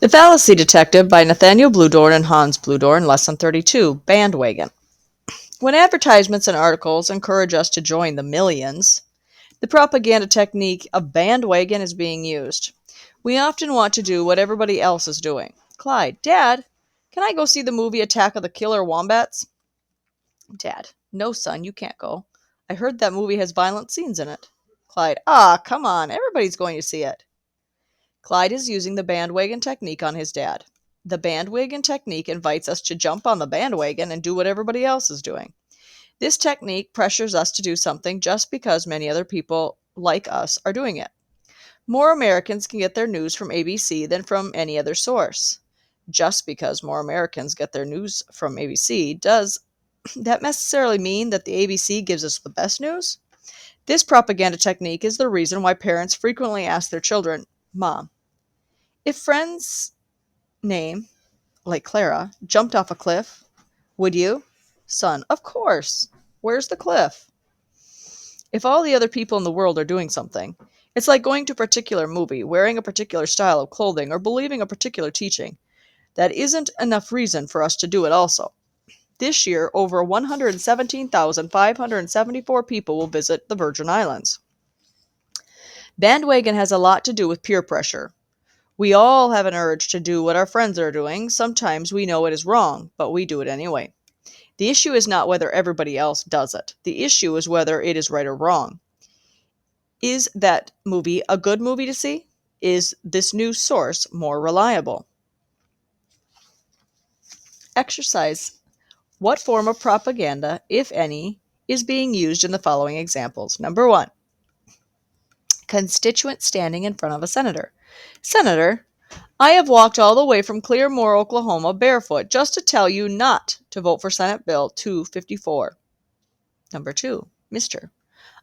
The Fallacy Detective by Nathaniel Bluedorn and Hans Bluedorn, Lesson 32, Bandwagon. When advertisements and articles encourage us to join the millions, the propaganda technique of bandwagon is being used. We often want to do what everybody else is doing. Clyde, Dad, can I go see the movie Attack of the Killer Wombats? Dad, no, son, you can't go. I heard that movie has violent scenes in it. Clyde, come on, everybody's going to see it. Clyde is using the bandwagon technique on his dad. The bandwagon technique invites us to jump on the bandwagon and do what everybody else is doing. This technique pressures us to do something just because many other people like us are doing it. More Americans can get their news from ABC than from any other source. Just because more Americans get their news from ABC, does that necessarily mean that the ABC gives us the best news? This propaganda technique is the reason why parents frequently ask their children, Mom, if friends name, like Clara, jumped off a cliff, would you? Son, of course. Where's the cliff? If all the other people in the world are doing something, it's like going to a particular movie, wearing a particular style of clothing, or believing a particular teaching. That isn't enough reason for us to do it also. This year, over 117,574 people will visit the Virgin Islands. Bandwagon has a lot to do with peer pressure. We all have an urge to do what our friends are doing. Sometimes we know it is wrong, but we do it anyway. The issue is not whether everybody else does it. The issue is whether it is right or wrong. Is that movie a good movie to see? Is this news source more reliable? Exercise. What form of propaganda, if any, is being used in the following examples? Number 1. Constituent standing in front of a senator. Senator, I have walked all the way from Claremore, Oklahoma, barefoot, just to tell you not to vote for Senate Bill 254. Number 2. Mr.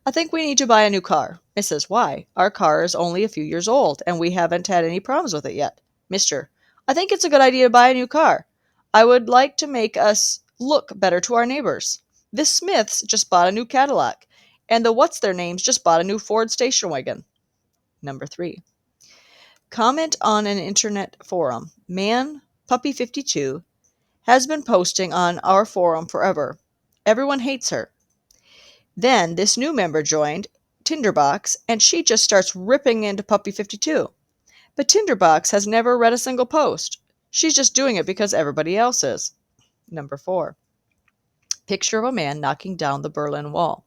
I think we need to buy a new car. Mrs. Why? Our car is only a few years old, and we haven't had any problems with it yet. Mr. I think it's a good idea to buy a new car. I would like to make us look better to our neighbors. The Smiths just bought a new Cadillac, and the What's-Their-Names just bought a new Ford station wagon. Number 3. Comment on an internet forum. Man, Puppy52, has been posting on our forum forever. Everyone hates her. Then this new member joined, Tinderbox, and she just starts ripping into Puppy52. But Tinderbox has never read a single post. She's just doing it because everybody else is. Number 4. Picture of a man knocking down the Berlin Wall.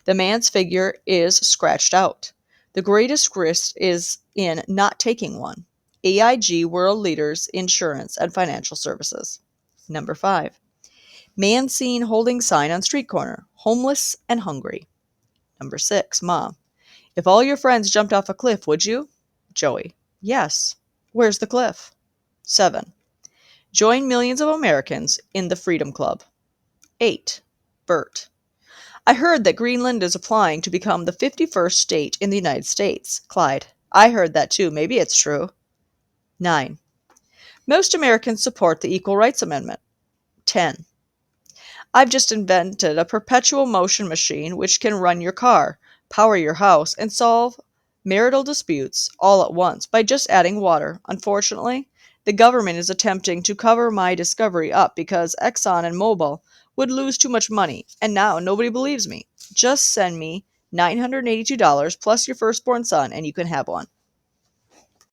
The man's figure is scratched out. The greatest risk is in not taking one. AIG World Leaders Insurance and Financial Services. Number 5. Man seen holding sign on street corner, homeless and hungry. Number 6. Mom. If all your friends jumped off a cliff, would you? Joey. Yes. Where's the cliff? 7. Join millions of Americans in the Freedom Club. 8. Bert. I heard that Greenland is applying to become the 51st state in the United States. Clyde. I heard that too. Maybe it's true. 9. Most Americans support the Equal Rights Amendment. 10. I've just invented a perpetual motion machine which can run your car, power your house, and solve marital disputes all at once by just adding water. Unfortunately, the government is attempting to cover my discovery up because Exxon and Mobil would lose too much money, and now nobody believes me. Just send me $982 plus your firstborn son, and you can have one.